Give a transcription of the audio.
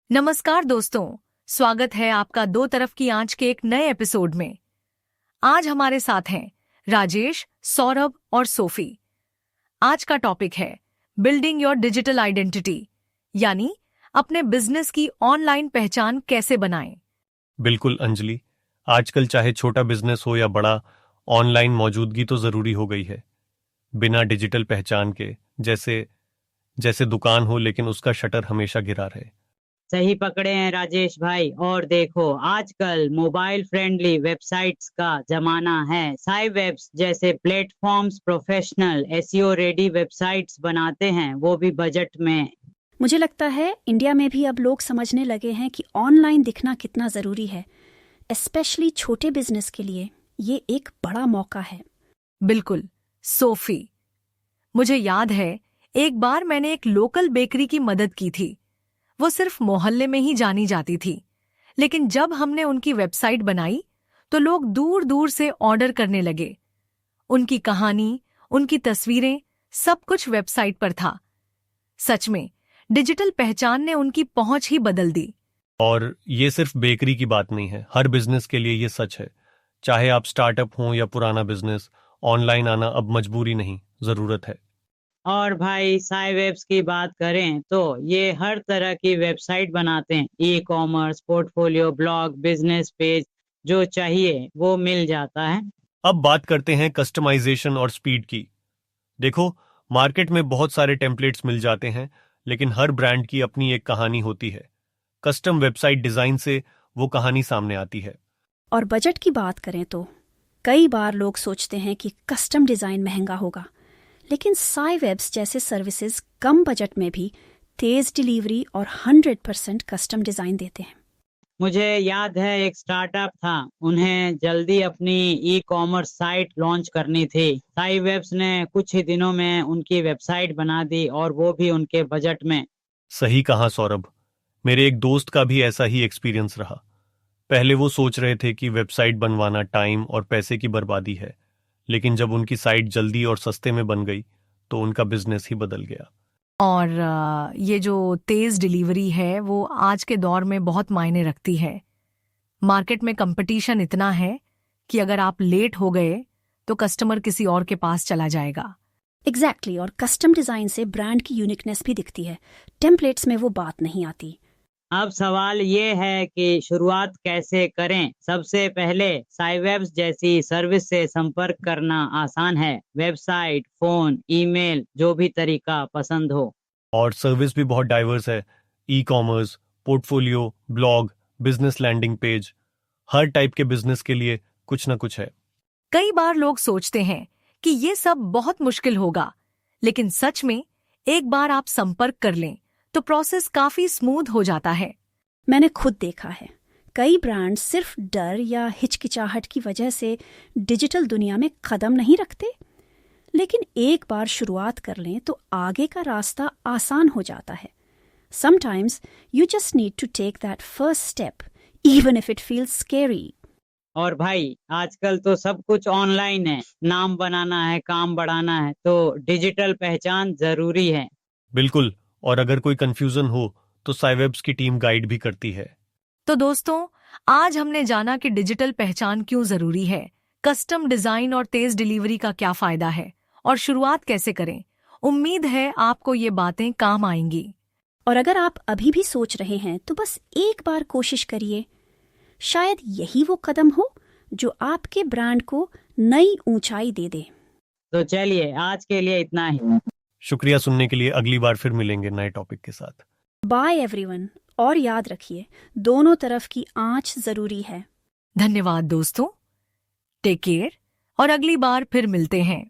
नमस्कार दोस्तों, स्वागत है आपका दो तरफ की आंच के एक नए एपिसोड में। आज हमारे साथ हैं राजेश, सौरभ और सोफी। आज का टॉपिक है बिल्डिंग योर डिजिटल आइडेंटिटी, यानी अपने बिजनेस की ऑनलाइन पहचान कैसे बनाएं। बिल्कुल अंजलि, आजकल चाहे छोटा बिजनेस हो या बड़ा, ऑनलाइन मौजूदगी तो जरूरी हो गई है। बिना डिजिटल पहचान के जैसे जैसे दुकान हो लेकिन उसका शटर हमेशा गिरा रहे। सही पकड़े हैं राजेश भाई। और देखो, आजकल मोबाइल फ्रेंडली वेबसाइट्स का जमाना है। साई वेब्स जैसे platforms professional SEO ready websites बनाते हैं, वो भी बजट में। मुझे लगता है इंडिया में भी अब लोग समझने लगे हैं कि ऑनलाइन दिखना कितना ज़रूरी है। स्पेशली छोटे बिजनेस के लिए ये एक बड़ा मौका है। बिल्कुल सोफी, मुझे याद है एक बार मैंने एक लोकल बेकरी की मदद की थी। वो सिर्फ मोहल्ले में ही जानी जाती थी, लेकिन जब हमने उनकी वेबसाइट बनाई तो लोग दूर दूर से ऑर्डर करने लगे। उनकी कहानी, उनकी तस्वीरें, सब कुछ वेबसाइट पर था। सच में डिजिटल पहचान ने उनकी पहुंच ही बदल दी। और ये सिर्फ बेकरी की बात नहीं है, हर बिजनेस के लिए ये सच है। चाहे आप स्टार्टअप हो या पुराना बिजनेस, ऑनलाइन आना अब मजबूरी नहीं, जरूरत है। और भाई, साई वेब्स की बात करें तो ये हर तरह की वेबसाइट बनाते हैं। ई commerce, portfolio, blog, business page, जो चाहिए वो मिल जाता है। अब बात करते हैं कस्टमाइजेशन और स्पीड की। देखो, मार्केट में बहुत सारे टेम्पलेट्स मिल जाते हैं, लेकिन हर ब्रांड की अपनी एक कहानी होती है। कस्टम वेबसाइट डिजाइन से वो कहानी सामने आती है। और बजट की बात करें तो कई बार लोग सोचते हैं कि कस्टम डिज़ाइन महंगा होगा, लेकिन साई वेब्स जैसे सर्विसेज कम बजट में भी तेज डिलीवरी और 100% कस्टम डिज़ाइन देते हैं। मुझे याद है एक स्टार्टअप था, उन्हें जल्दी अपनी ई कॉमर्स साइट लॉन्च करनी थी। साई वेब्स ने कुछ ही दिनों में उनकी वेबसाइट बना दी, और वो भी उनके बजट में। सही कहा सौरभ, मेरे एक दोस्त का भी ऐसा ही एक्सपीरियंस रहा। पहले वो सोच रहे थे कि वेबसाइट बनवाना टाइम और पैसे की बर्बादी है, लेकिन जब उनकी साइट जल्दी और सस्ते में बन गई तो उनका बिजनेस ही बदल गया। और ये जो तेज डिलीवरी है वो आज के दौर में बहुत मायने रखती है। मार्केट में कंपटीशन इतना है कि अगर आप लेट हो गए तो कस्टमर किसी और के पास चला जाएगा। एग्जैक्टली, और कस्टम डिज़ाइन से ब्रांड की यूनिकनेस भी दिखती है। टेम्पलेट्स में वो बात नहीं आती। अब सवाल ये है कि शुरुआत कैसे करें। सबसे पहले साई वेब्स जैसी सर्विस से संपर्क करना आसान है। वेबसाइट, फोन, ईमेल, जो भी तरीका पसंद हो। और सर्विस भी बहुत डाइवर्स है। E commerce, portfolio, blog, business landing page, हर टाइप के बिजनेस के लिए कुछ ना कुछ है। कई बार लोग सोचते हैं कि ये सब बहुत मुश्किल होगा, लेकिन सच में एक बार आप संपर्क कर लें तो प्रोसेस काफी स्मूथ हो जाता है। मैंने खुद देखा है, कई ब्रांड्स सिर्फ डर या हिचकिचाहट की वजह से डिजिटल दुनिया में कदम नहीं रखते, लेकिन एक बार शुरुआत कर लें तो आगे का रास्ता आसान हो जाता है। Sometimes you just need to take that first step, even if it feels scary. और भाई, आजकल तो सब कुछ ऑनलाइन है। नाम बनाना है, काम बढ़ाना है, तो डिजिटल पहचान जरूरी है। बिल्कुल, और अगर कोई कंफ्यूजन हो तो साइवेब्स की टीम गाइड भी करती है। तो दोस्तों, आज हमने जाना कि डिजिटल पहचान क्यों जरूरी है, कस्टम डिजाइन और तेज डिलीवरी का क्या फायदा है, और शुरुआत कैसे करें। उम्मीद है आपको ये बातें काम आएंगी। और अगर आप अभी भी सोच रहे हैं तो बस एक बार कोशिश करिए। शायद यही वो कदम हो जो आपके ब्रांड को नई ऊंचाई दे दे। तो चलिए, आज के लिए इतना ही। शुक्रिया सुनने के लिए। अगली बार फिर मिलेंगे नए टॉपिक के साथ। बाय एवरीवन, और याद रखिए, दोनों तरफ की आंच जरूरी है। धन्यवाद दोस्तों, टेक केयर, और अगली बार फिर मिलते हैं।